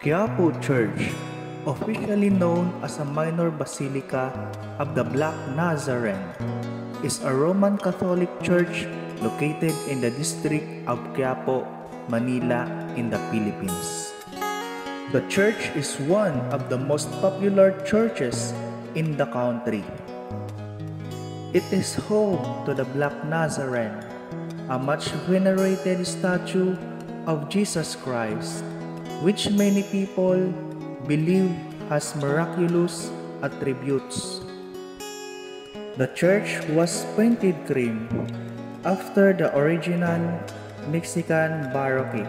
Quiapo Church, officially known as a minor basilica of the Black Nazarene, is a Roman Catholic church located in the district of Quiapo, Manila in the Philippines. The church is one of the most popular churches in the country. It is home to the Black Nazarene, a much venerated statue of Jesus Christ, which many people believe has miraculous attributes. The church was painted cream after the original Mexican Baroque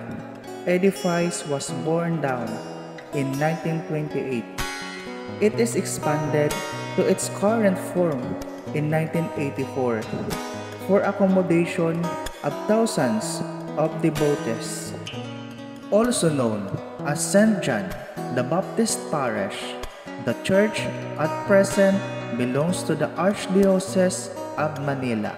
edifice was borne down in 1928. It is expanded to its current form in 1984 for accommodation of thousands of devotees. Also known as St. John the Baptist Parish, the church at present belongs to the Archdiocese of Manila.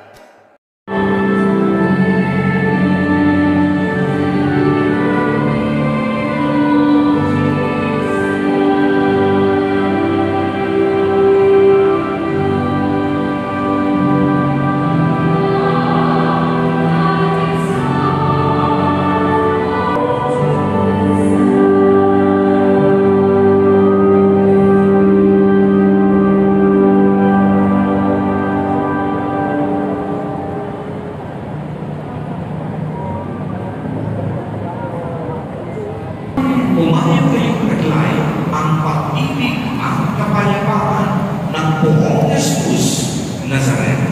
Umayo kayong taglay ang pag-ibig at kapayapaan ng Poong Jesus Nazareno.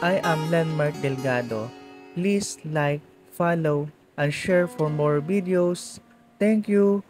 I am Landmark Delgado. Please like, follow, and share for more videos. Thank you.